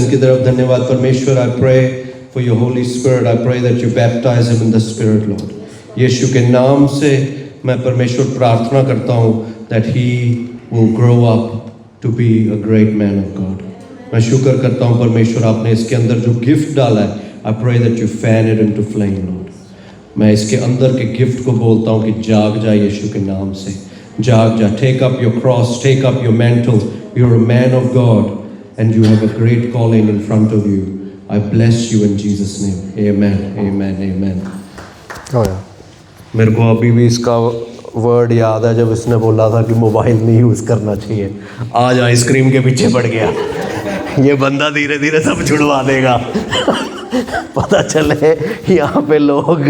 की तरफ धन्यवाद परमेश्वर। I pray for your Holy Spirit. I pray that you baptize him in the Spirit, Lord. यीशु के नाम से मैं परमेश्वर प्रार्थना करता हूँ that he will grow up to be a great man of God. मैं शुक्र करता हूँ परमेश्वर आपने इसके अंदर जो गिफ्ट डाला है, I pray that you fan it into flame, Lord. मैं इसके अंदर के गिफ्ट को बोलता हूँ कि जाग जा यीशु के नाम से, जाग जा। Take up your cross, take up your mantle. You're a man of God and you have a great calling in front of you. I bless you in Jesus' name. Amen, amen, amen. Oh yeah. मेरे को अभी भी इसका word याद है जब इसने बोला था कि मोबाइल नहीं यूज़ करना चाहिए। आज आइसक्रीम के पीछे पड़ गया। ये बंदा धीरे धीरे सब छुड़वा देगा। पता चले यहाँ पे लोग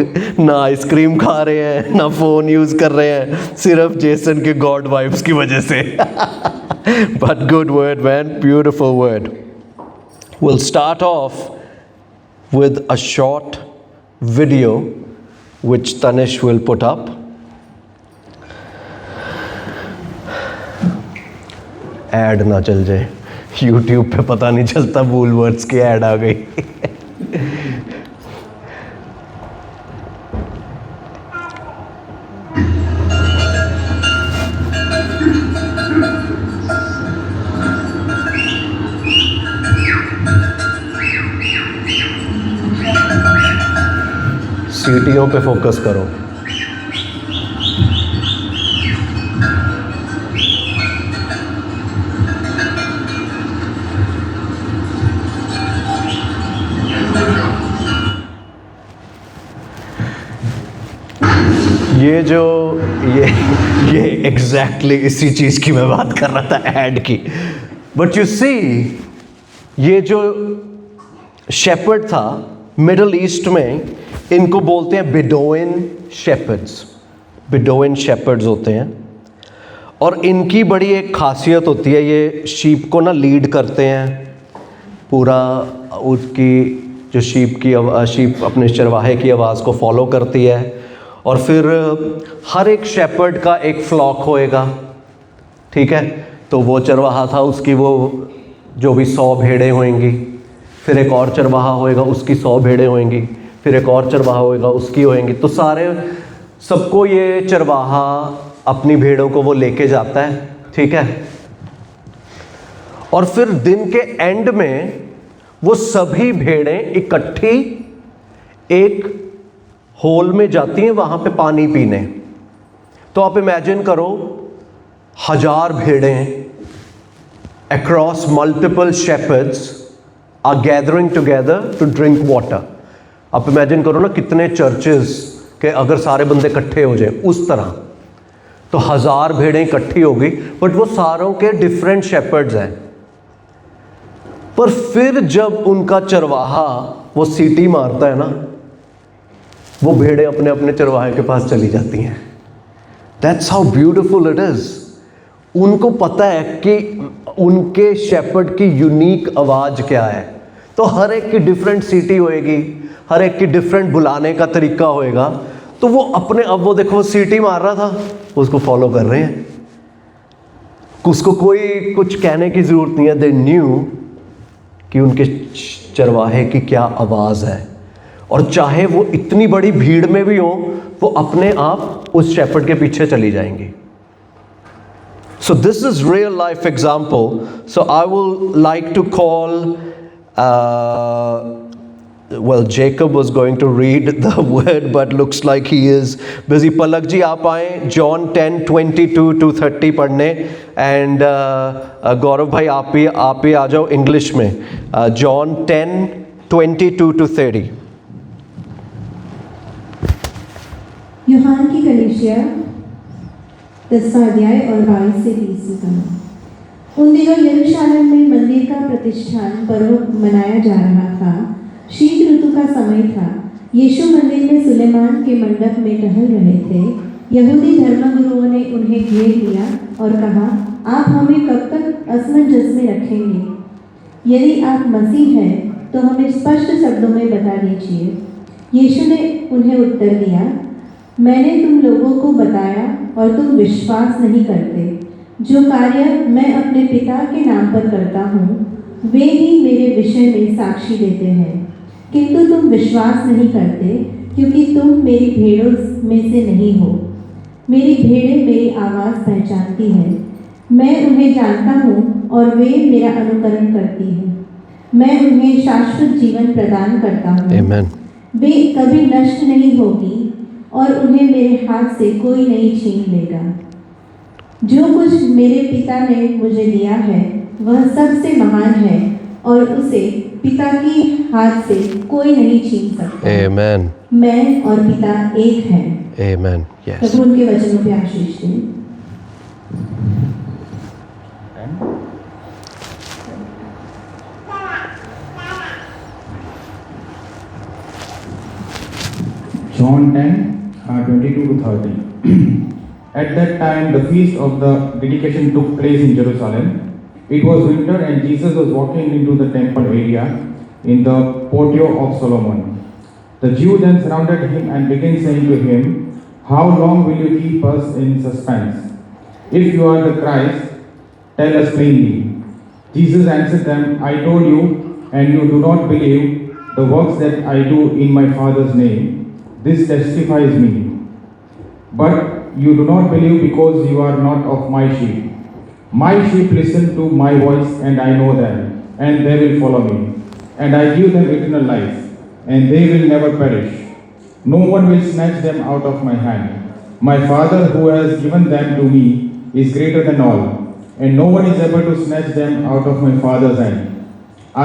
ना आइसक्रीम खा रहे हैं ना फ़ोन यूज़ कर रहे हैं, सिर्फ जेसन के गॉड वाइब्स की वजह से। But good word, man, beautiful word. We'll start off with a short video which Tanish will put up. Add ना चल जाए YouTube पे, पता नहीं चलता वूलवर्ड्स की ऐड आ गई। सीटियों पे फोकस करो। ये एग्जैक्टली इसी चीज़ की मैं बात कर रहा था, ऐड की। बट यू सी, ये जो शेपर्ड था मिडल ईस्ट में, इनको बोलते हैं बिडोइन शेपर्ड्स। बिडोइन शेपर्ड्स होते हैं और इनकी बड़ी एक खासियत होती है, ये शीप को ना लीड करते हैं पूरा। उसकी जो शीप अपने चरवाहे की आवाज़ को फॉलो करती है और फिर हर एक शेपर्ड का एक फ्लॉक होएगा, ठीक है। तो वो चरवाहा था, उसकी वो जो भी 100 भेड़ें होंगी, फिर एक और चरवाहा होएगा, उसकी 100 भेड़ें होंगी, फिर एक और चरवाहा होएगा, उसकी होंगी। तो सबको ये चरवाहा अपनी भेड़ों को वो लेके जाता है, ठीक है। और फिर दिन के एंड में वो सभी भेड़ें इकट्ठी एक होल में जाती हैं वहां पे पानी पीने। तो आप इमेजिन करो 1000 भेड़ें across multiple shepherds are gathering together to drink water. आप इमेजिन करो ना कितने चर्चेस के अगर सारे बंदे इकट्ठे हो जाए उस तरह, तो 1000 भेड़ें इकट्ठी होगी, बट वो सारों के डिफरेंट शेपर्ड्स हैं। पर फिर जब उनका चरवाहा वो सीटी मारता है ना, वो भेड़ें अपने अपने चरवाहे के पास चली जाती हैं। That's how beautiful it is. उनको पता है कि उनके शेपर्ड की यूनिक आवाज़ क्या है। तो हर एक की डिफरेंट सीटी होएगी, हर एक की डिफरेंट बुलाने का तरीका होएगा। तो वो अपने, अब वो देखो सीटी मार रहा था, उसको फॉलो कर रहे हैं, उसको कोई कुछ कहने की ज़रूरत नहीं है। दे न्यू कि उनके चरवाहे की क्या आवाज़ है, और चाहे वो इतनी बड़ी भीड़ में भी हो, वो अपने आप उस शेपर्ड के पीछे चली जाएंगी। So this is real life example. So I will like to call, well, Jacob was going to read the word, but looks like he is busy. Palak ji, आप आए John 10:22-30 पढ़ने, and गौरव भाई आप ही आ जाओ इंग्लिश में, John 10:22-30। यूहान की कलीसिया 10वां अध्याय और 22 से 30 तक। उन दिनों यरूशलेम में मंदिर का प्रतिष्ठान पर्व मनाया जा रहा था। शीत ऋतु का समय था। यीशु मंदिर में सुलेमान के मंडप में टहल रहे थे। यहूदी धर्मगुरुओं ने उन्हें घेर लिया और कहा, आप हमें कब तक असमंजस में रखेंगे? यदि आप मसीह हैं तो हमें स्पष्ट शब्दों में बता दीजिए। यीशु ने उन्हें उत्तर दिया, मैंने तुम लोगों को बताया और तुम विश्वास नहीं करते। जो कार्य मैं अपने पिता के नाम पर करता हूँ वे ही मेरे विषय विषय में साक्षी देते हैं, किंतु तुम विश्वास नहीं करते, क्योंकि तुम मेरी भेड़ों में से नहीं हो। मेरी भेड़ें मेरी आवाज़ पहचानती हैं, मैं उन्हें जानता हूँ और वे मेरा अनुकरण करती हैं। मैं उन्हें शाश्वत जीवन प्रदान करता हूँ। Amen. वे कभी नष्ट नहीं होगी और उन्हें मेरे हाथ से कोई नहीं छीन लेगा। जो कुछ मेरे पिता ने मुझे दिया है वह सबसे महान है और उसे पिता की हाथ से कोई नहीं छीन सकता। Amen. मैं और पिता एक हैं। Amen. Yes. प्रभु उनके वचनों पे आशीष दें। John 10:22 to 30. At that time, the feast of the dedication took place in Jerusalem. It was winter, and Jesus was walking into the temple area in the portico of Solomon. The Jews then surrounded him and began saying to him, "How long will you keep us in suspense? If you are the Christ, tell us plainly." Jesus answered them, "I told you, and you do not believe. The works that I do in my Father's name, this testifies me. But you do not believe because you are not of my sheep. My sheep listen to my voice, and I know them, and they will follow me. And I give them eternal life, and they will never perish. No one will snatch them out of my hand. My Father who has given them to me is greater than all, and no one is able to snatch them out of my Father's hand.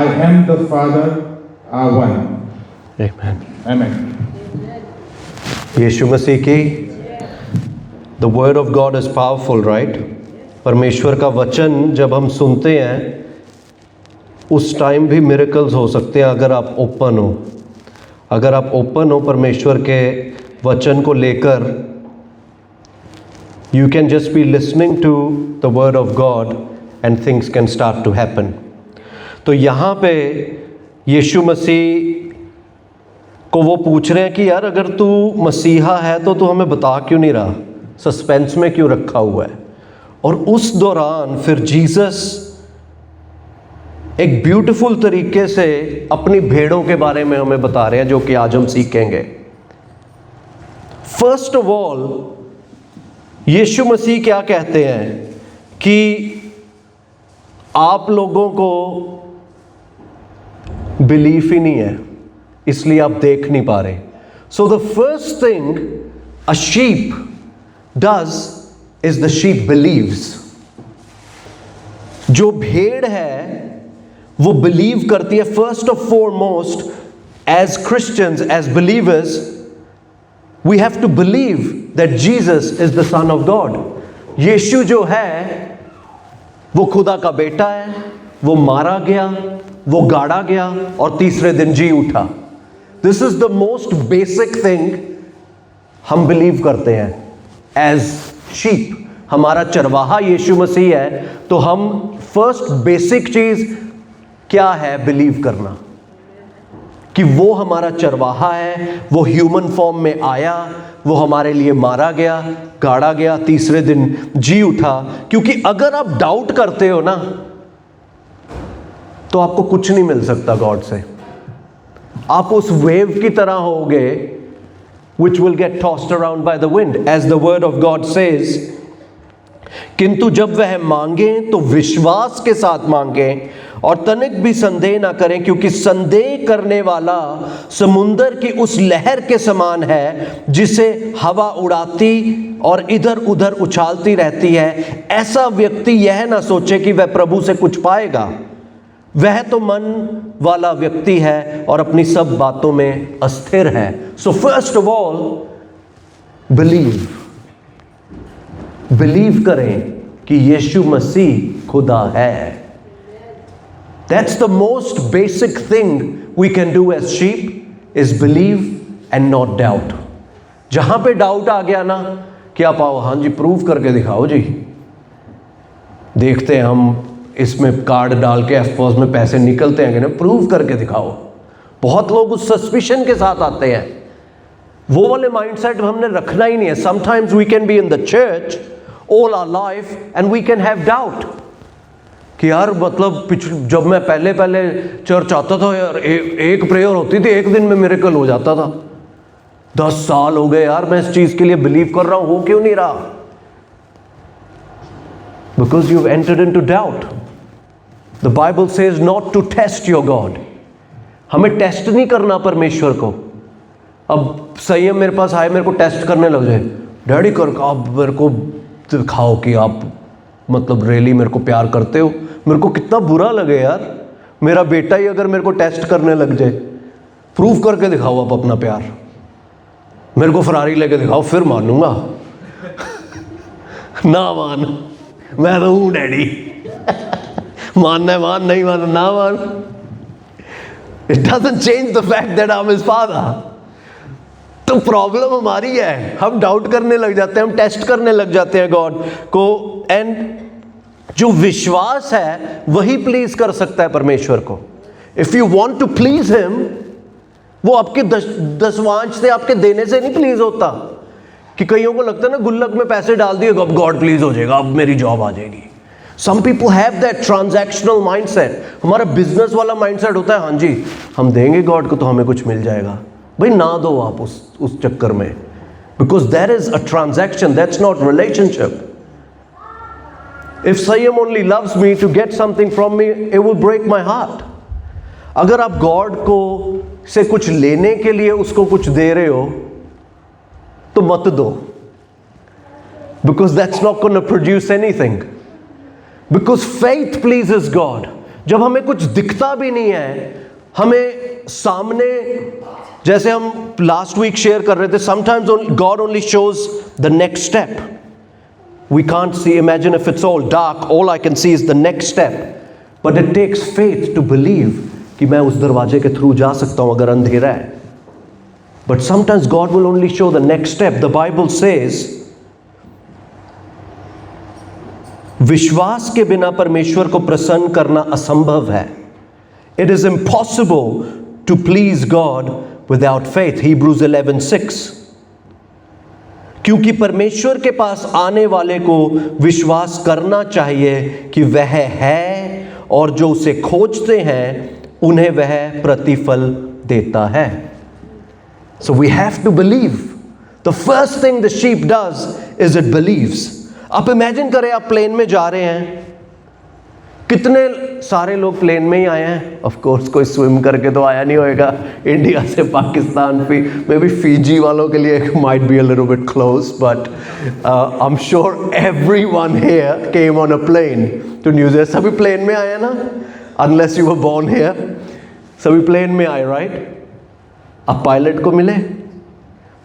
I am the Father are one." Amen. Amen. यीशु मसीह की the word of God is powerful, right? परमेश्वर का वचन जब हम सुनते हैं उस time भी मिरेकल्स हो सकते हैं अगर आप ओपन हो। अगर आप ओपन हो परमेश्वर के वचन को लेकर, you can just be listening to the word of God and things can start to happen. तो यहाँ पे यीशु मसीह को वो पूछ रहे हैं कि यार अगर तू मसीहा है तो तू हमें बता क्यों नहीं रहा, सस्पेंस में क्यों रखा हुआ है। और उस दौरान फिर जीसस एक ब्यूटीफुल तरीके से अपनी भेड़ों के बारे में हमें बता रहे हैं, जो कि आज हम सीखेंगे। फर्स्ट ऑफ ऑल यीशु मसीह क्या कहते हैं कि आप लोगों को बिलीफ ही नहीं है, इसलिए आप देख नहीं पा रहे। So the first thing a sheep does is the sheep believes. जो भेड़ है वो बिलीव करती है। First of foremost as Christians, as believers, we have to believe that Jesus is the son of God. यीशु जो है वो खुदा का बेटा है, वो मारा गया, वो गाड़ा गया और तीसरे दिन जी उठा। This is the most basic thing हम बिलीव करते हैं एज शीप। हमारा चरवाहा यीशु मसीह है, तो हम फर्स्ट बेसिक चीज क्या है बिलीव करना कि वो हमारा चरवाहा है, वो ह्यूमन फॉर्म में आया, वो हमारे लिए मारा गया, गाड़ा गया, तीसरे दिन जी उठा। क्योंकि अगर आप डाउट करते हो ना तो आपको कुछ नहीं मिल सकता गॉड से। आप उस वेव की तरह होगे which will get tossed around by the wind, as the word of God says। किंतु जब वह मांगे तो विश्वास के साथ मांगे और तनिक भी संदेह ना करें, क्योंकि संदेह करने वाला समुंदर की उस लहर के समान है जिसे हवा उड़ाती और इधर उधर उछालती रहती है। ऐसा व्यक्ति यह ना सोचे कि वह प्रभु से कुछ पाएगा। वह तो मन वाला व्यक्ति है और अपनी सब बातों में अस्थिर है। So first of all believe करें कि यीशु मसीह खुदा है। That's the most basic thing we can do as sheep is believe and not doubt। जहां पे डाउट आ गया ना कि आप आओ, हाँ जी प्रूव करके दिखाओ जी, देखते हैं हम इसमें कार्ड डाल के एफपॉज में पैसे निकलते हैं कि ना, प्रूव करके दिखाओ। बहुत लोग उस सस्पिशन के साथ आते हैं। वो वाले माइंडसेट हमने रखना ही नहीं है। Sometimes we can be in the church all our life and we can have doubt कि यार मतलब जब मैं पहले चर्च आता था यार, एक प्रेयर होती थी, एक दिन में मिरेकल हो जाता था। 10 साल हो गए यार, मैं इस चीज के लिए बिलीव कर रहा हूं, हो क्यों नहीं रहा? Because you entered into doubt. The Bible says not to test your God. हमें टेस्ट नहीं करना परमेश्वर को। अब संयम मेरे पास आए, मेरे को टेस्ट करने लग जाए, डैडी कर आप मेरे को दिखाओ कि आप मतलब रियली मेरे को प्यार करते हो। मेरे को कितना बुरा लगे यार, मेरा बेटा ही अगर मेरे को टेस्ट करने लग जाए। प्रूव करके दिखाओ आप अपना प्यार, मेरे को फरारी लेके दिखाओ, फिर मानूंगा। ना मान, मैं तो हूं डैडी। मानना है मान, नहीं मानना ना मान। It doesn't change the fact that I am his father. तो प्रॉब्लम हमारी है, हम डाउट करने लग जाते हैं, हम टेस्ट करने लग जाते हैं गॉड को। एंड जो विश्वास है वही प्लीज कर सकता है परमेश्वर को। If you want to please him, वो आपके दसवांश से, आपके देने से नहीं प्लीज होता। कि कईयों को लगता है ना गुल्लक में पैसे डाल दिए अब गॉड प्लीज हो जाएगा, अब मेरी जॉब आ जाएगी। Some people have that transactional mindset. हमारा बिजनेस वाला माइंडसेट होता है, हाँ जी हम देंगे गॉड को तो हमें कुछ मिल जाएगा। भाई ना दो आप उस चक्कर में, because that is a transaction, that's not relationship. If Sayyam only loves me to get something from me, it will break my heart. अगर आप गॉड को से कुछ लेने के लिए उसको कुछ दे रहे हो तो मत दो, because that's not going to produce anything. Because faith pleases God. जब हमें कुछ दिखता भी नहीं है, हमें सामने, जैसे हम लास्ट वीक शेयर कर रहे थे, sometimes God only shows the next step. We can't see, imagine if it's all dark, all I can see is the next step. But it takes faith to believe कि मैं उस दरवाजे के through जा सकता हूं अगर अंधेरा है. But sometimes God will only show the next step. The Bible says, विश्वास के बिना परमेश्वर को प्रसन्न करना असंभव है. It is impossible to please God without faith. Hebrews 11:6. क्योंकि परमेश्वर के पास आने वाले को विश्वास करना चाहिए कि वह है और जो उसे खोजते हैं उन्हें वह प्रतिफल देता है. So we have to believe. The first thing the sheep does is it believes. आप इमेजिन करें आप प्लेन में जा रहे हैं, कितने सारे लोग प्लेन में ही आए हैं. ऑफ कोर्स कोई स्विम करके तो आया नहीं होएगा. इंडिया से पाकिस्तान मे बी फीजी वालों के लिए might be a little bit close, but I am sure everyone here came on a plane to New Zealand. सभी प्लेन में आए हैं ना, unless you were born here. सभी प्लेन में आए, राइट? अब पायलट को मिले?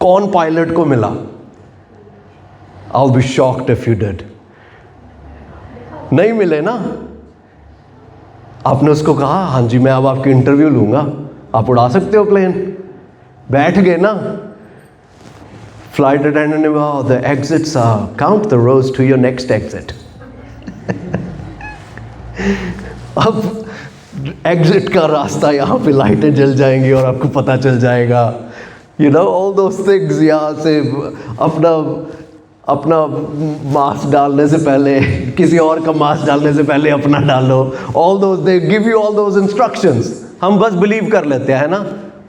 कौन पायलट को मिला? I'll be shocked if you did. नहीं मिले ना. आपने उसको कहा हाँ जी मैं अब आपकी इंटरव्यू लूंगा, आप उड़ा सकते हो प्लेन. बैठ गए ना. फ्लाइट अटेंडेंट ने कहा the exits are, count the rows to your next exit. अब एग्जिट का रास्ता यहाँ पे लाइटें जल जाएंगी और आपको पता चल जाएगा, you know all those things. यहाँ से अपना मास्क डालने से पहले, किसी और का मास्क डालने से पहले अपना डालो. All those, they give you all those instructions. हम बस बिलीव कर लेते हैं ना.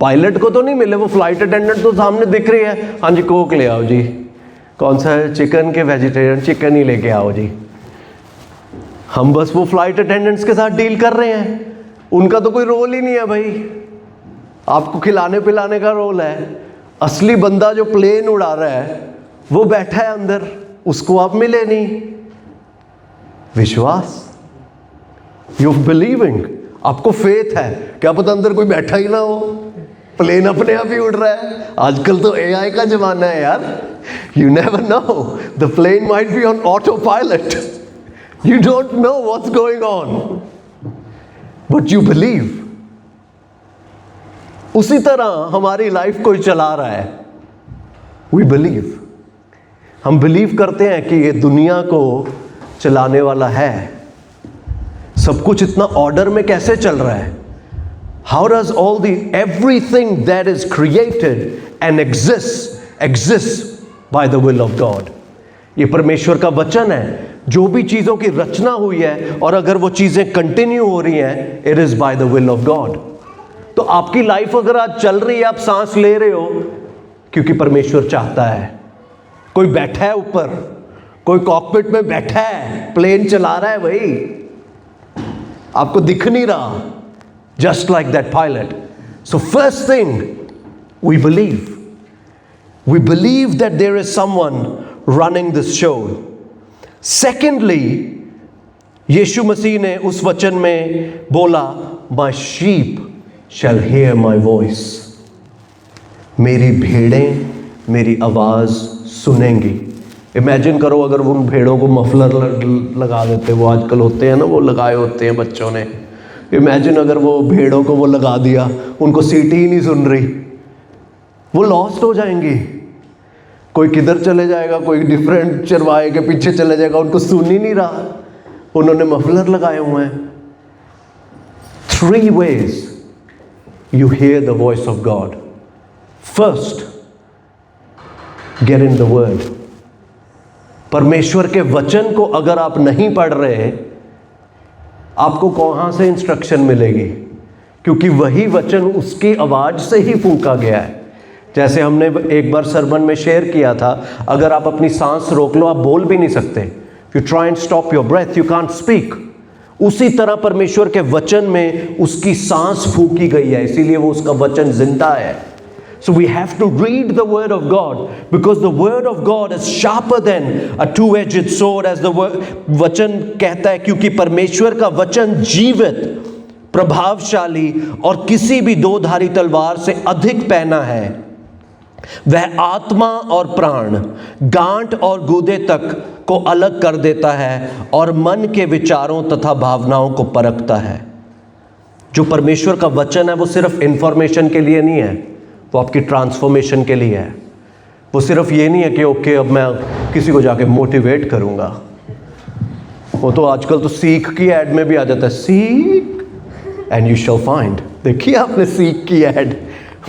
पायलट को तो नहीं मिले, वो फ्लाइट अटेंडेंट तो सामने दिख रही है, हाँ जी कोक ले आओ जी, कौन सा है, चिकन के वेजिटेरियन, चिकन ही लेके आओ जी. हम बस वो फ्लाइट अटेंडेंट्स के साथ डील कर रहे हैं. उनका तो कोई रोल ही नहीं है भाई, आपको खिलाने पिलाने का रोल है. असली बंदा जो प्लेन उड़ा रहा है वो बैठा है अंदर, उसको आप मिले नहीं. विश्वास, यू बिलीविंग, आपको फेथ है. क्या पता अंदर कोई बैठा ही ना हो, प्लेन अपने आप ही उड़ रहा है. आजकल तो एआई का जमाना है यार. You never know, the plane might be on auto pilot. You don't know what's going on, but you believe. उसी तरह हमारी लाइफ कोई चला रहा है. We believe. हम बिलीव करते हैं कि ये दुनिया को चलाने वाला है. सब कुछ इतना ऑर्डर में कैसे चल रहा है? How does all the everything that is created and exist by the will of God. ये परमेश्वर का वचन है। जो भी चीज़ों की रचना हुई है और अगर वो चीज़ें कंटिन्यू हो रही हैं, it is by the will of God. तो आपकी लाइफ अगर आज चल रही है, आप सांस ले रहे हो, क्योंकि परमेश्वर चाहता है। कोई बैठा है ऊपर, कोई कॉकपिट में बैठा है, प्लेन चला रहा है भाई, आपको दिख नहीं रहा, just like that pilot. So first thing, we believe that there is someone running this show. Secondly, यीशु मसीह ने उस वचन में बोला, my sheep shall hear my voice. मेरी भेड़ें मेरी आवाज़ सुनेंगी। इमेजिन करो अगर उन भेड़ों को मफलर लगा देते, वो आजकल होते हैं ना, वो लगाए होते हैं बच्चों ने। इमेजिन अगर वो भेड़ों को वो लगा दिया, उनको सीटी ही नहीं सुन रही, वो लॉस्ट हो जाएंगी। कोई किधर चले जाएगा, कोई डिफरेंट चरवाहे के पीछे चले जाएगा, उनको सुन ही नहीं रहा, उन्होंने मफलर लगाए हुए हैं। 3 ways you hear the voice of God. First, get in the word. परमेश्वर के वचन को अगर आप नहीं पढ़ रहे, आपको कहाँ से इंस्ट्रक्शन मिलेगी? क्योंकि वही वचन उसकी आवाज़ से ही फूंका गया है। जैसे हमने एक बार सरमन में शेयर किया था, अगर आप अपनी सांस रोक लो, आप बोल भी नहीं सकते। You try and stop your breath, you can't speak. उसी तरह परमेश्वर के वचन में उसकी सांस फूंकी गई है, इसीलिए वो उसका वचन जिंदा है। So we have to read the word of God, because the word of God is sharper than a two-edged sword, as the वचन कहता है, क्योंकि परमेश्वर का वचन जीवित, प्रभावशाली और किसी भी दो-धारी तलवार से अधिक पैना है। वह आत्मा और प्राण, गांठ और गूदे तक को अलग कर देता है और मन के विचारों तथा भावनाओं को परखता है। जो परमेश्वर का वचन है वो सिर्फ इंफॉर्मेशन के लिए नहीं है, वो आपकी ट्रांसफॉर्मेशन के लिए है। वो सिर्फ ये नहीं है कि ओके अब मैं किसी को जाके मोटिवेट करूँगा। वो तो आजकल तो सीख की ऐड में भी आ जाता है, seek and you shall find. देखिए आपने सीख की ऐड,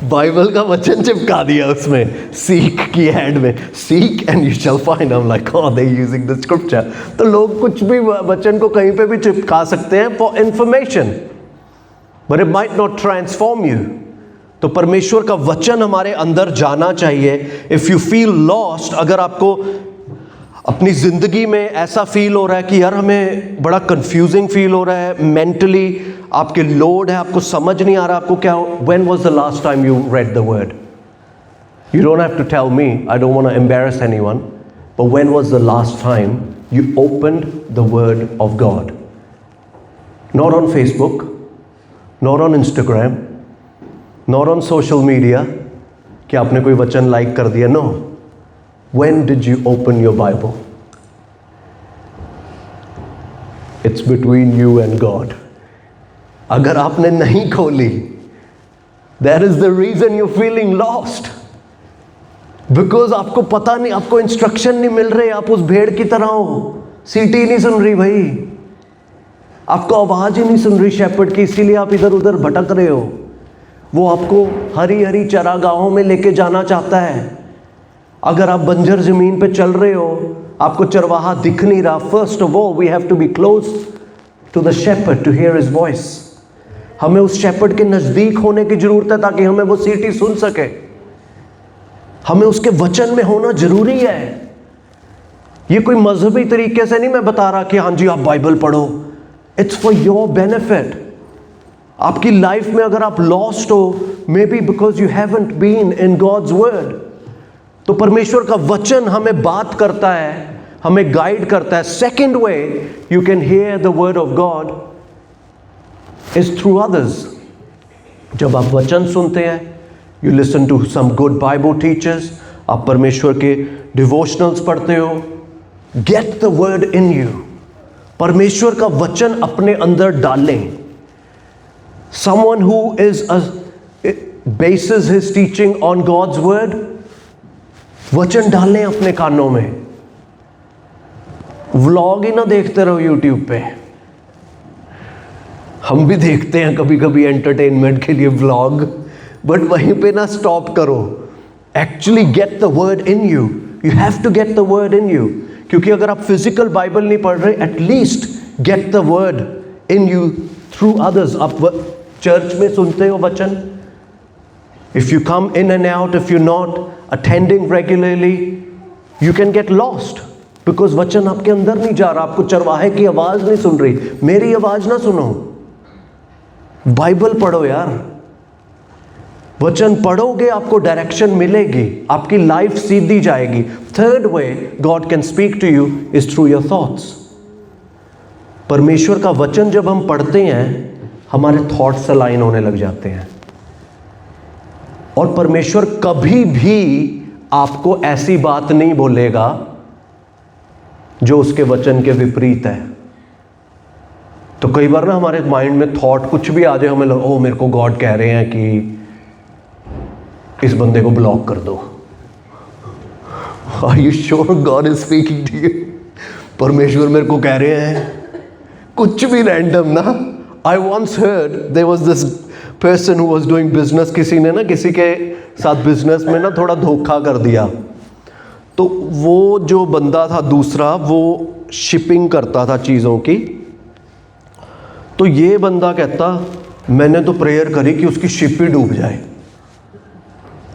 बाइबल का वचन चिपका दिया उसमें, सीख की ऐड में, seek and you shall find. I am like, हां दे यूजिंग द स्क्रिप्चर। तो लोग कुछ भी वचन को कहीं पे भी चिपका सकते हैं for information, but it might not transform you. तो परमेश्वर का वचन हमारे अंदर जाना चाहिए। इफ़ यू फील लॉस्ट, अगर आपको अपनी ज़िंदगी में ऐसा फील हो रहा है कि यार हमें बड़ा कंफ्यूजिंग फील हो रहा है, मेंटली आपके लोड है, आपको समझ नहीं आ रहा आपको क्या, when was the last time you read the word? You don't have to tell me, I don't want to embarrass anyone, but when was the last time you opened the word of God? Not on Facebook, not on Instagram, not on social media कि आपने कोई वचन like कर दिया। No, when did you open your Bible? It's between you and God. अगर आपने नहीं खोली, that is the reason you feeling lost, because आपको पता नहीं, आपको इंस्ट्रक्शन नहीं मिल रहे, आप उस भेड़ की तरह हो, सीटी नहीं सुन रही भाई, आपको आवाज ही नहीं सुन रही शेपर्ड की, इसीलिए आप इधर उधर भटक रहे हो। वो आपको हरी हरी चरागाहों में लेके जाना चाहता है। अगर आप बंजर जमीन पे चल रहे हो, आपको चरवाहा दिख नहीं रहा, first of all we have to be close to the shepherd to hear his voice. हमें उस शेपर्ड के नजदीक होने की जरूरत है ताकि हमें वो सीटी सुन सके। हमें उसके वचन में होना जरूरी है। ये कोई मजहबी तरीके से नहीं मैं बता रहा कि हाँ जी आप बाइबल पढ़ो, इट्स फॉर योर बेनिफिट। आपकी लाइफ में अगर आप लॉस्ट हो, maybe because you haven't been in God's word, तो परमेश्वर का वचन हमें बात करता है, हमें गाइड करता है। Second way you can hear the word of God is through others. जब आप वचन सुनते हैं, you listen to some good Bible teachers, आप परमेश्वर के डिवोशनल्स पढ़ते हो, get the word in you. परमेश्वर का वचन अपने अंदर डालें। Someone who bases his teaching on God's word, वचन डालें अपने कानों में। व्लॉग ही ना देखते रहो यूट्यूब पे। हम भी देखते हैं कभी कभी एंटरटेनमेंट के लिए व्लॉग, बट वहीं पे ना स्टॉप करो। Actually get the word in you. You have to get the word in you, क्योंकि अगर आप फिजिकल बाइबल नहीं पढ़ रहे, at least get the word in you through others. आप चर्च में सुनते हो वचन, if you come in and out, if you not attending regularly, you can get lost, because वचन आपके अंदर नहीं जा रहा, आपको चरवाहे की आवाज नहीं सुन रही। मेरी आवाज ना सुनो, बाइबल पढ़ो यार। वचन पढ़ोगे, आपको डायरेक्शन मिलेगी, आपकी लाइफ सीधी जाएगी। Third way God can speak to you is through your thoughts. परमेश्वर का वचन जब हम पढ़ते हैं, हमारे थॉट्स अलाइन होने लग जाते हैं, और परमेश्वर कभी भी आपको ऐसी बात नहीं बोलेगा जो उसके वचन के विपरीत है। तो कई बार ना हमारे माइंड में थॉट कुछ भी आ जाए, हमें लगे, ओ मेरे को गॉड कह रहे हैं कि इस बंदे को ब्लॉक कर दो। Are you sure God is speaking to you? परमेश्वर मेरे को कह रहे हैं कुछ भी रैंडम ना। I once heard there was this person who was doing business, किसी ने ना किसी के साथ बिजनेस में ना थोड़ा धोखा कर दिया। तो वो जो बंदा था दूसरा, वो शिपिंग करता था चीज़ों की। तो ये बंदा कहता, मैंने तो प्रेयर करी कि उसकी शिप ही डूब जाए,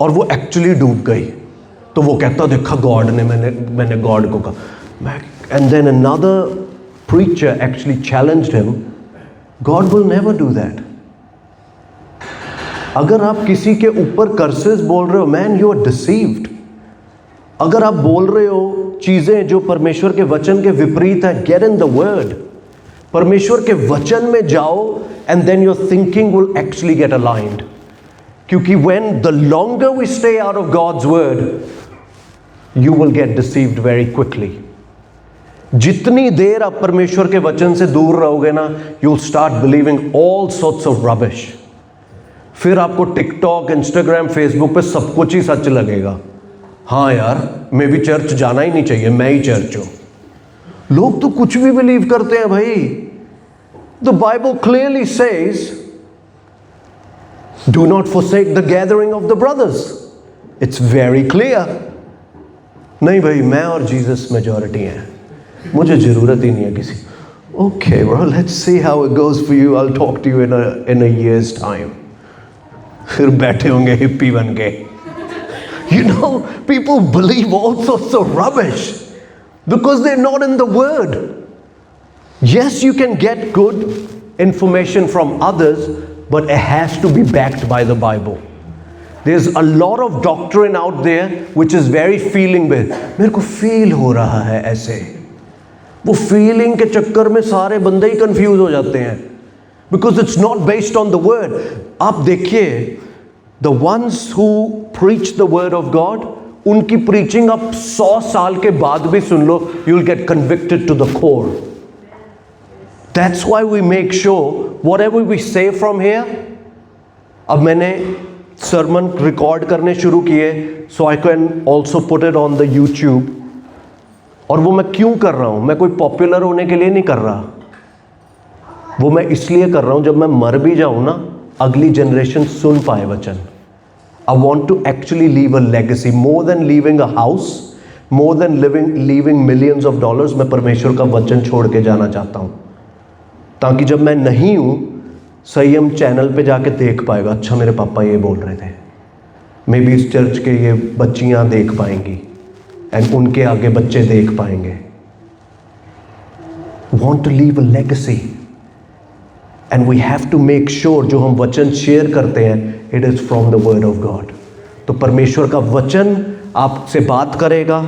और वो एक्चुअली डूब गई। तो वो कहता, देखा गॉड ने, मैंने गॉड को कहा। And then another preacher actually challenged him, God will never do that. अगर आप किसी के ऊपर कर्सेस बोल रहे हो, मैन यू आर डिसीव्ड। अगर आप बोल रहे हो चीजें जो परमेश्वर के वचन के विपरीत है, गेट इन द वर्ड। परमेश्वर के वचन में जाओ, and then your thinking will actually get aligned. क्योंकि when the longer we stay out of God's word, you will get deceived very quickly. जितनी देर आप परमेश्वर के वचन से दूर रहोगे ना, you'll start believing all sorts of rubbish. फिर आपको टिकटॉक, इंस्टाग्राम, फेसबुक पे सब कुछ ही सच लगेगा। हाँ यार, मैं भी चर्च जाना ही नहीं चाहिए, मैं ही चर्च हूं। लोग तो कुछ भी बिलीव करते हैं भाई। The Bible clearly says, do not forsake the gathering of the brothers. It's very clear. नहीं भाई, मैं और जीसस मेजॉरिटी हैं, मुझे ज़रूरत ही नहीं है किसी। Okay, bro, let's see how it goes for you. I'll talk to you in a year's time. फिर बैठे होंगे हिप्पी बन के। You know, people believe all sorts of rubbish because they're not in the word. Yes, you can get good information from others, but it has to be backed by the Bible. There's a lot of doctrine out there which is very feeling based. मेरे को feel हो रहा है ऐसे, वो feeling के चक्कर में सारे बंदे ही कंफ्यूज हो जाते हैं, because it's not based on the word. आप देखिए, the ones who preach the word of God, उनकी preaching आप 100 साल के बाद भी सुन लो, you'll get convicted to the core. That's why we make sure whatever we say from here, अब मैंने sermon record करने शुरू किए, so I can also put it on the YouTube. और वो मैं क्यों कर रहा हूँ? मैं कोई पॉपुलर होने के लिए नहीं कर रहा, वो मैं इसलिए कर रहा हूँ जब मैं मर भी जाऊँ ना, अगली जनरेशन सुन पाए वचन। I want to actually leave a legacy more than leaving a house, more than leaving millions of dollars. मैं परमेश्वर का वचन छोड़ के जाना चाहता हूँ, ताकि जब मैं नहीं हूँ, संयम चैनल पे जाके देख पाएगा, अच्छा मेरे पापा ये बोल रहे थे। मे बी इस चर्च के ये बच्चियाँ देख पाएंगी, एंड उनके आगे बच्चे देख पाएंगे। Want to leave a legacy, and we have to make sure जो हम वचन शेयर करते हैं, it is from the word of God. तो परमेश्वर का वचन आपसे बात करेगा,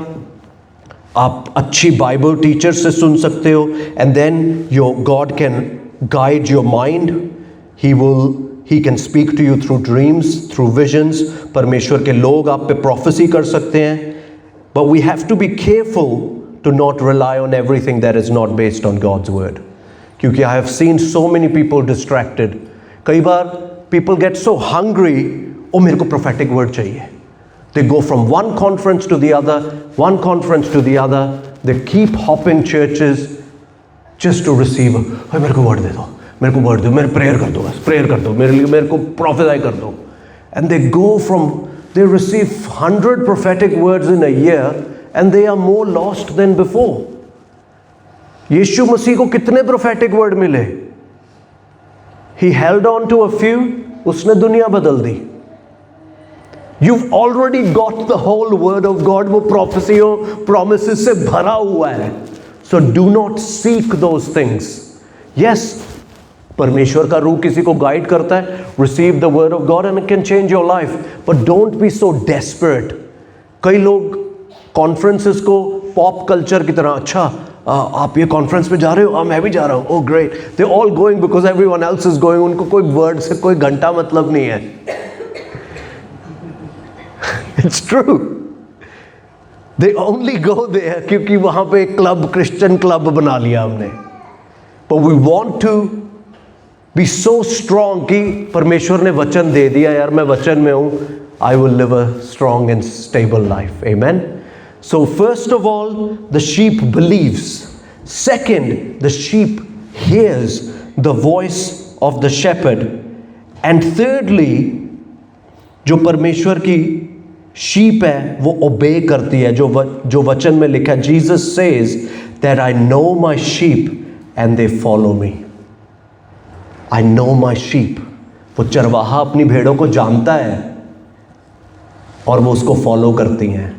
आप अच्छी बाइबल टीचर से सुन सकते हो, and then your God can guide your mind. He can speak to you through dreams, through visions. परमेश्वर के लोग आप पे प्रोफेसी कर सकते हैं, but we have to be careful to not rely on everything that is not based on God's word, क्योंकि I have seen so many people distracted. कई बार पीपल गेट सो हंग्री, ओ मेरे को प्रोफेटिक वर्ड चाहिए। They go from one conference to the other, one conference to the other. They keep hopping churches just to receive. hey, मेरे को word दे दो, मेरे को word दो, मेरे prayer कर दो, बस prayer कर दो, मेरे को prophesy कर दो. And they go from, they receive 100 prophetic words in a year, and they are more lost than before. यीशु मसीह को कितने prophetic word मिले? He held on to a few, उसने दुनिया बदल दी. You've already got the whole word of God, वो प्रोफेसियों promises से भरा हुआ है. So do not seek those things. Yes, परमेश्वर का रूह किसी को गाइड करता है. Receive the word of God and it can change your life. But don't be so desperate. कई लोग कॉन्फ्रेंसेस को पॉप कल्चर की तरह, अच्छा आप ये कॉन्फ्रेंस में जा रहे हो, मैं भी जा रहा हूँ, oh great, they all going because everyone else is going. उनको कोई वर्ड से कोई घंटा मतलब नहीं है. It's true, they only go there क्योंकि वहां पे एक क्लब, क्रिश्चियन क्लब बना लिया हमने. But we want to be so strong कि परमेश्वर ने वचन दे दिया, यार मैं वचन में हूं, I will live a strong and stable life. Amen. So first of all, the sheep believes. Second, the sheep hears the voice of the shepherd. And thirdly, जो परमेश्वर की sheep है वो obey करती है, जो वचन में लिखा है. Jesus says that I know my sheep and they follow me. I know my sheep. वो चरवाहा अपनी भेड़ों को जानता है और वो उसको फॉलो करती हैं.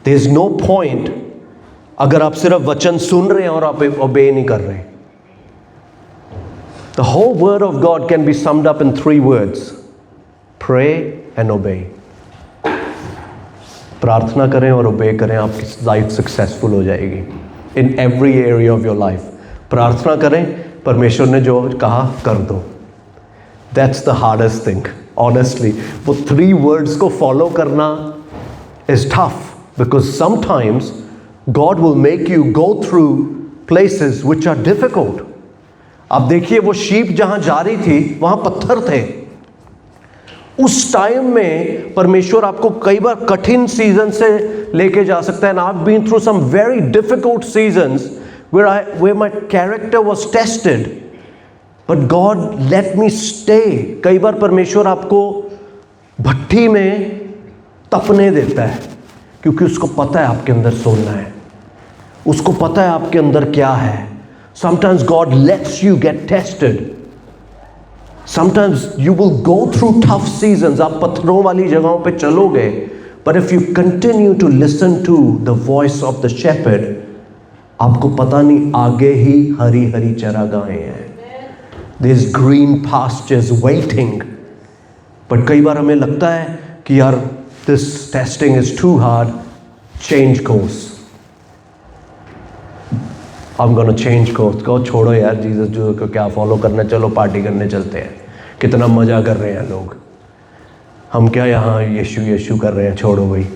There is no point अगर आप सिर्फ वचन सुन रहे हैं और आप obey नहीं कर रहे. The whole word of God can be summed up in 3 words: pray and obey. प्रार्थना करें और obey करें, आपकी लाइफ सक्सेसफुल हो जाएगी in every area of your life. प्रार्थना करें, परमेश्वर ने जो कहा कर दो. That's the hardest thing, honestly. वो 3 words को follow करना is tough. Because sometimes God will make you go through places which are difficult. अब देखिए वो शीप जहां जा रही थी वहां पत्थर थे. उस टाइम में परमेश्वर आपको कई बार कठिन सीजन से लेके जा सकता है. I've been through some very difficult seasons where my character was tested, but God let me stay. कई बार परमेश्वर आपको भट्टी में तपने देता है क्योंकि उसको पता है आपके अंदर सोना है, उसको पता है आपके अंदर क्या है. Sometimes God lets you get tested. Sometimes you will go through tough seasons. आप पत्थरों वाली जगहों पे चलोगे, but if you continue to listen to the voice of the shepherd, आपको पता नहीं आगे ही हरी हरी चरागाहें हैं. There's green pastures waiting. But कई बार हमें लगता है कि यार this testing is too hard, change course. I'm gonna change course. कहो छोड़ो यार, जीसस जो को क्या फॉलो करना, चलो पार्टी करने चलते हैं, कितना मज़ा कर रहे हैं लोग, हम क्या यहाँ यीशु यीशु कर रहे हैं, छोड़ो भाई.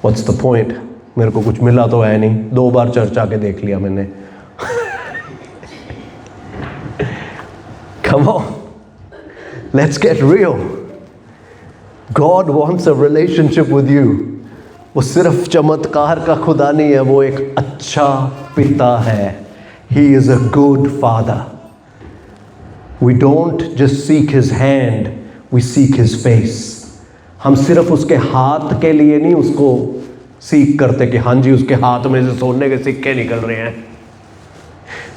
What's the point? मेरे को कुछ मिला तो है नहीं, 2 बार चर्च आके देख लिया मैंने. Come on, let's get real. God wants a relationship with you. वो सिर्फ चमत्कार का खुदा नहीं है, वो एक अच्छा पिता है. He is a good father. We don't just seek his hand, we seek his face. हम सिर्फ उसके हाथ के लिए नहीं उसको सीख करते कि हाँ जी उसके हाथ में से सोने के सिक्के निकल रहे हैं.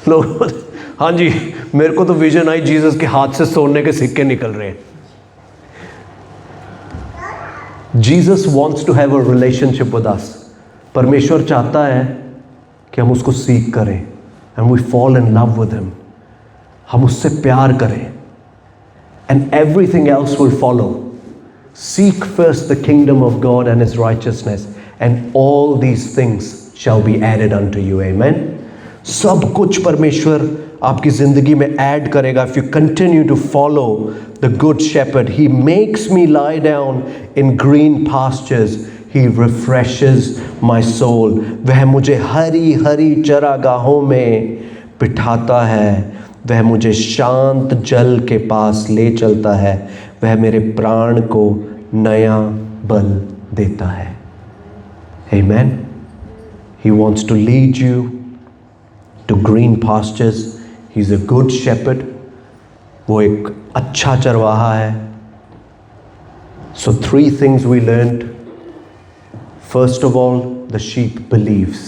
लोग हाँ जी मेरे को तो विजन आई, जीसस के हाथ से सोने के सिक्के निकल रहे हैं. Jesus wants to have a relationship with us. परमेश्वर चाहता है कि हम उसको सीख करें, and we fall in love with him. हम उससे प्यार करें, and everything else will follow. Seek first the kingdom of God and his righteousness, and all these things shall be added unto you. Amen. सब कुछ परमेश्वर आपकी ज़िंदगी में ऐड करेगा. If you continue to follow the good shepherd, he makes me lie down in green pastures, he refreshes my soul. वह मुझे हरी हरी चरागाहों में बिठाता है, वह मुझे शांत जल के पास ले चलता है, वह मेरे प्राण को नया बल देता है. Amen. He wants to lead you to green pastures. He's a good shepherd. वो एक अच्छा चरवाहा है. So 3 things we learned. First of all, the sheep believes.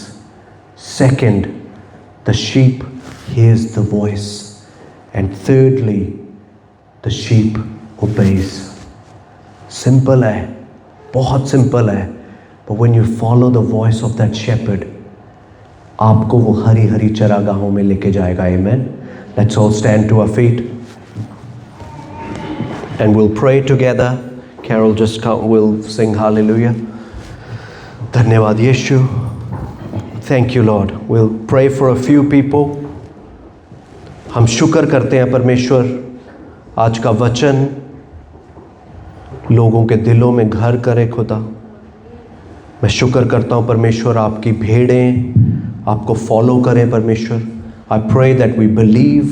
Second, the sheep hears the voice. And thirdly, the sheep obeys. Simple है, बहुत simple है. But when you follow the voice of that shepherd, आपको वो हरी हरी चरागाहों में लेके जाएगा. Amen. Let's all stand to our feet and we'll pray together. Carol just will sing hallelujah. धन्यवाद यीशु. Thank you Lord. We'll pray for a few people. हम शुक्र करते हैं परमेश्वर, आज का वचन लोगों के दिलों में घर करे खुदा. मैं शुक्र करता हूँ परमेश्वर, आपकी भेड़ें आपको फॉलो करें परमेश्वर. I pray that we believe,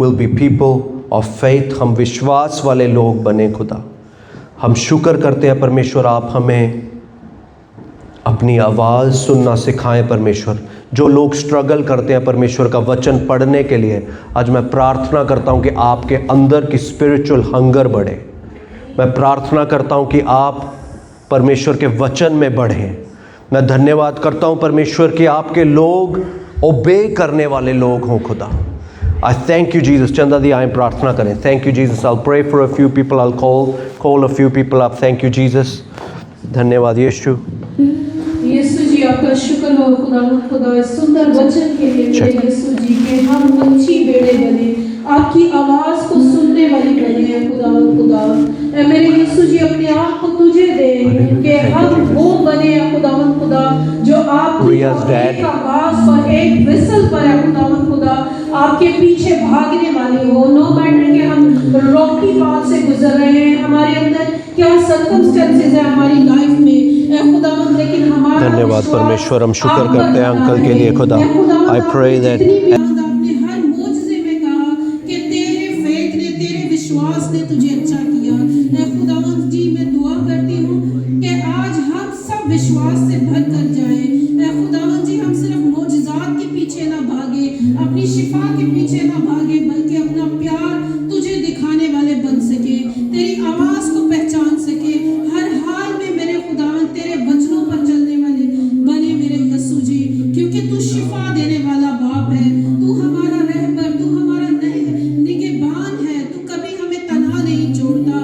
will be people of faith. हम विश्वास वाले लोग बने खुदा. हम शुक्र करते हैं परमेश्वर, आप हमें अपनी आवाज़ सुनना सिखाएं परमेश्वर. जो लोग स्ट्रगल करते हैं परमेश्वर का वचन पढ़ने के लिए, आज मैं प्रार्थना करता हूँ कि आपके अंदर की स्पिरिचुअल हंगर बढ़े. मैं प्रार्थना करता हूँ कि आप परमेश्वर के वचन में बढ़ें. मैं धन्यवाद करता हूँ परमेश्वर कि आपके लोग ओबे करने वाले लोग हों खुदा. I thank you Jesus. चंदा दी आए प्रार्थना करें. Thank you Jesus. I pray for a few people. I call a few people up. Thank you Jesus. धन्यवाद यीशु. यीशु जी आपका शुक्र हो खुदा इस सुंदर वचन के लिए मेरे यीशु जी के हम अच्छी बेड़े बने, आपकी आवाज़ को सुनने वाली बने हैं खुदा. मेरे यीशु जी अपने आप को तुझे दे कि हम वो बने हैं खुदा जो आपकी एक आवाज़ पर, एक विसल पर है खुदा आपके पीछे भागने वाले हो. नो मैटर कि हम रॉकी पाथ से गुजर रहे हैं, हमारे अंदर क्या सर्कमस्टेंसेस है हमारी लाइफ में खुदावंद, लेकिन हमारा धन्यवाद परमेश्वर. हम शुक्र करते हैं अंकल के लिए खुदा. आई प्रे दैट आपने हर मोजज़े में कहा कि तेरे फेथ ने, तेरे विश्वास ने तुझे अच्छा किया. खुदावंद जी मैं दुआ करती हूँ कि आज हम सब विश्वास से भर कर जाएं. खुदावंद जी हम सिर्फ मोजज़ात के पीछे ना भागे, अपनी शिफा के पीछे ना भागे, बल्कि अपना प्यार तुझे दिखाने वाले बन सके, तेरी आवाज़ को पहचान सके. हर हाल में मेरे खुदावंद तेरे वचनों पर चलने वाले बने मेरे यीशु जी, क्योंकि तू शिफा देने वाला बाप है. तू हमारा रहबर, तू हमारा निगहबान है. तू कभी हमें तन्हा नहीं छोड़ता.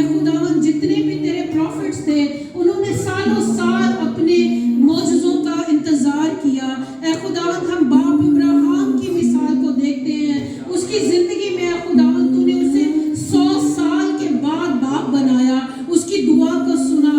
खुदावंद जितने भी तेरे प्रॉफिट्स थे उन्होंने सालों साल अपने मौजज़ों का इंतजार किया. खुदावंद हम बाप इब्राहिम की मिसाल को देखते हैं, उसकी जिंदगी में खुदावंद तूने उसे 100 साल के बाद बाप बनाया, उसकी दुआ को सुना.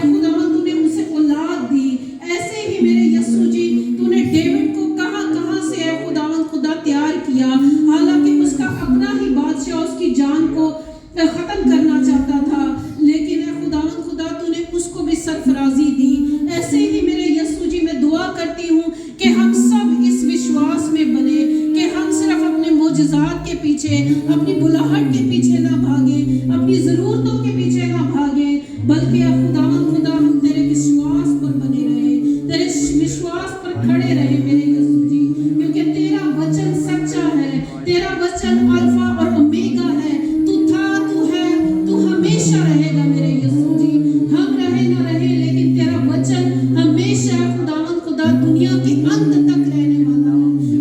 खुदावंद तूने उसे औलाद दी. ऐसे ही मेरे यीशु जी तूने डेविड को कहां से खुदावंद खुदा तैयार किया, हालांकि उसका अपना ही बादशाह उसकी जान को खत्म करना चाहता था, लेकिन खुदावंद खुदा तूने उसको भी सरफराजी दी. ऐसे ही मेरे यीशु जी मैं दुआ करती हूँ कि हम सब इस विश्वास में बने कि हम सिर्फ अपने मोजज़ात के पीछे, अपनी बुलाहट के पीछे ना भागे, अपनी ज़रूरतों के पीछे ना भागे, बल्कि खुदावंद खुदा हम तेरे विश्वास पर बने रहे, तेरे विश्वास पर खड़े रहे मेरे यीशु जी, क्योंकि तेरा वचन सच्चा है. तेरा वचन अल्फा और ओमेगा है. तू था, तू है, तू हमेशा रहेगा मेरे यीशु जी. हम रहे ना रहे, लेकिन तेरा वचन हमेशा खुदावंद खुदा दुनिया के अंत तक रहने वाला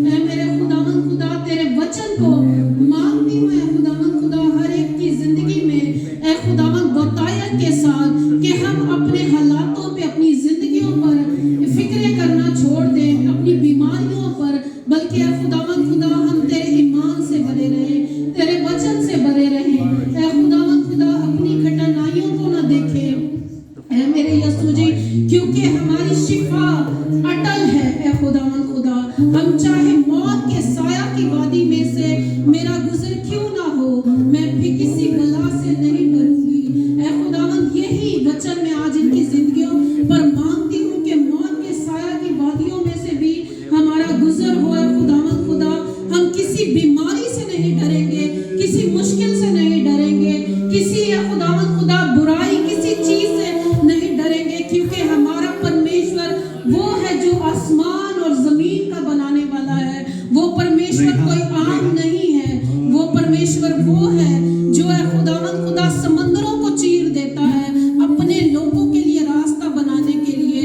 है. मेरे खुदावंद खुदा तेरे वचन को मांगती हूँ खुदावंद खुदा हर एक की जिंदगी में खुदावंद बताया के साथ कि हम अपने हालातों पे, अपनी जिंदगियों पर फिक्रे करना छोड़ दें, अपनी बीमारियों पर, बल्कि खुदावंद खुदा हम तेरे ईमान से भरे रहे, तेरे वचन से भरे रहे. खुदावंद खुदा अपनी घटनाइयों को ना देखें मेरे यीशु जी, क्योंकि हमारी शिफा अटल है. खुदावंद खुदा हम चाहे मौत के साया की वादी में से मेरा गुजर क्यों ना हो, मैं भी किसी बला से नहीं डरूंगी. खुदावंद यही वचन मैं आज इनकी जिंदगियों पर मांगती हूँ कि मौत के साया की वादियों में से भी हमारा गुजर हो. खुदावंद खुदा हम किसी बीमारी से नहीं डरेंगे, किसी मुश्किल से नहीं डरेंगे, किसी खुदावंद खुदा बुराई किसी चीज से नहीं डरेंगे, क्योंकि हमारा परमेश्वर वो है जो आसमान और जमीन का बनाने वाला है. वो परमेश्वर कोई आम नहीं है. वो परमेश्वर वो है जो खुदावंद खुदा समंदरों को चीर देता है अपने लोगों के लिए रास्ता बनाने के लिए.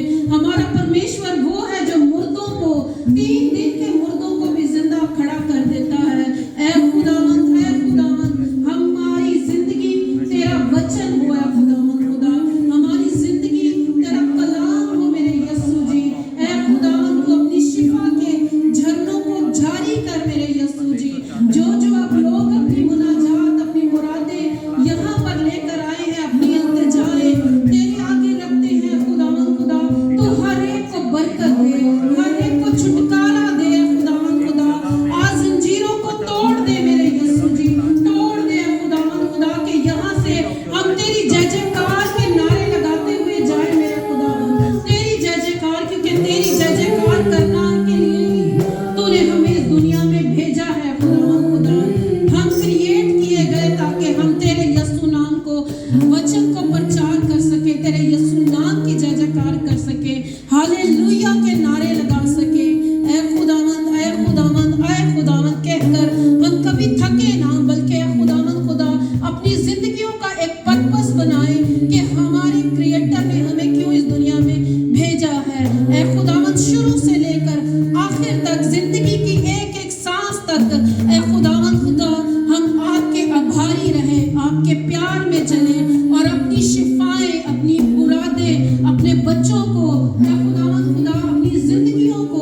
वचन को प्रचार कर सके, तेरे यीशु नाम की जय जयकार कर सके, हालेलुया के नारे लगा सके। ऐ खुदावंद, ऐ खुदावंद, ऐ खुदावंद कहकर हम कभी थके ना, बल्कि ऐ खुदावंद खुदा अपनी जिंदगियों का एक पर्पस बनाए कि हमारे क्रिएटर ने हमें क्यों इस दुनिया में भेजा है। ऐ खुदावंद शुरू से लेकर आखिर तक जिंदगी की एक एक सांस तक ऐ खुदावंद खुदा हम आपके आभारी रहे, आपके प्यार में चले और अपनी शिफाएं, अपनी मुरादें, अपने बच्चों को ऐ खुदावंद खुदा अपनी जिंदगियों को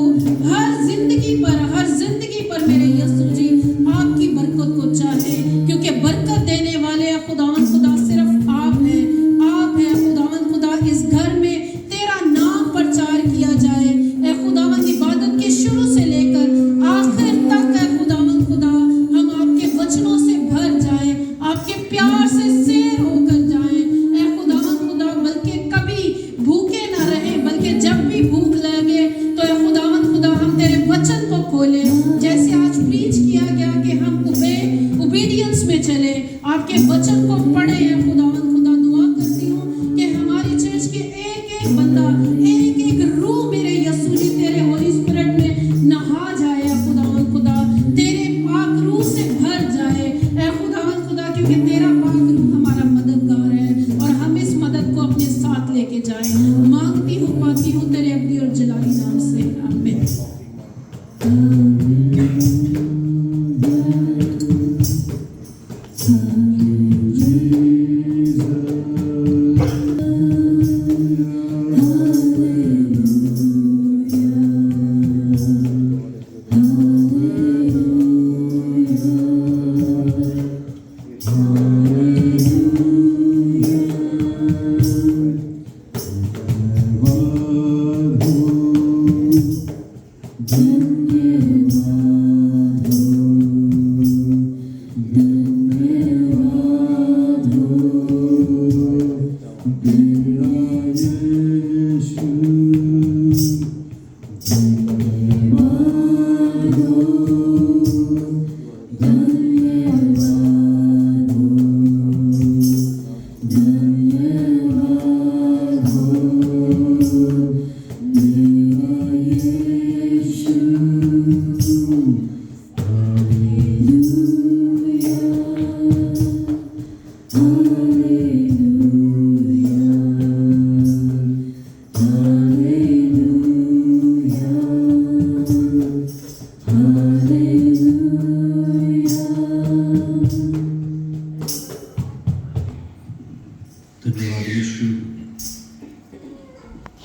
हर जिंदगी पर मेरे यीशु जी आपकी बरकत को चाहे, क्योंकि बरकत देने वाले ऐ खुदावंद खुदा सिर्फ आप हैं। आप हैं खुदावंद खुदा, इस घर में तेरा नाम प्रचार किया जाए। ऐ खुदावंद इबादत के शुरू से लेकर आखिर तक ऐ खुदावंद खुदा हम आपके वचनों से भर जाए, आपके प्यार से सैर होकर जाए। ऐ खुदावंद खुदा बल्कि कभी भूखे ना रहे, बल्कि जब भी भूख लगे तो ऐ खुदावंद खुदा हम तेरे वचन को खोले, जैसे आज प्रीच किया गया कि हम ओबीडियंस में चले, आपके वचन को पढ़े। ऐ खुदावंद खुदा दुआ करती हूँ कि हमारी चर्च के एक एक बंदा, एक एक रूह मेरे यीशु जी तेरे होली स्पिरिट में नहा जाए। ऐ खुदावंद खुदा तेरे पाक रूह से भर जाए। ऐ खुदावंद खुदा क्योंकि तेरा पाक रूह हमारा मददगार है और हम इस मदद को अपने साथ लेके जाए। मांगती हूँ, पाती हूँ तेरे अब्दी और जलाली नाम से, आमीन। धन्यवाद यीशु।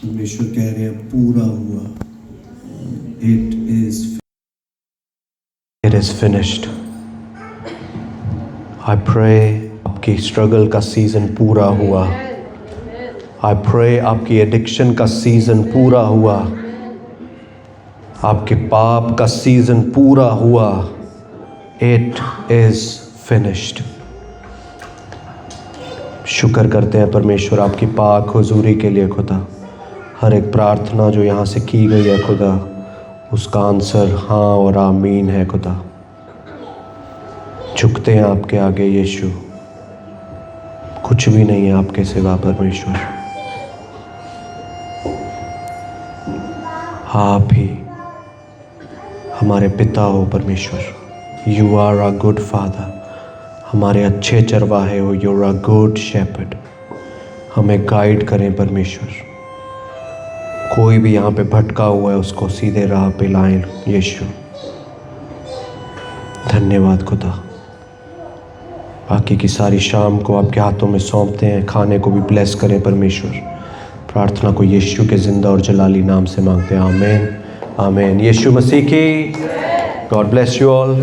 परमेश्वर कह रहे हैं पूरा हुआ। It is finished. I pray आपकी स्ट्रगल का सीजन पूरा हुआ। I pray आपकी एडिक्शन का सीजन पूरा हुआ। आपके पाप का सीजन पूरा हुआ। It is finished. शुक्र करते हैं परमेश्वर आपकी पाक हुजूरी के लिए खुदा। हर एक प्रार्थना जो यहाँ से की गई है खुदा, उसका आंसर हाँ और आमीन है खुदा। झुकते हैं आपके आगे यीशु, कुछ भी नहीं है आपके सिवा परमेश्वर। आप ही हमारे पिता हो परमेश्वर। You are a good father. हमारे अच्छे चरवाहे हो। You are a good shepherd. हमें गाइड करें परमेश्वर। कोई भी यहाँ पे भटका हुआ है उसको सीधे राह पे लाएं यीशु। धन्यवाद खुदा। बाकी की सारी शाम को आपके हाथों में सौंपते हैं। खाने को भी ब्लेस करें परमेश्वर। प्रार्थना को यीशु के जिंदा और जलाली नाम से मांगते हैं। आमीन आमीन। यीशु मसीह की। God bless you all.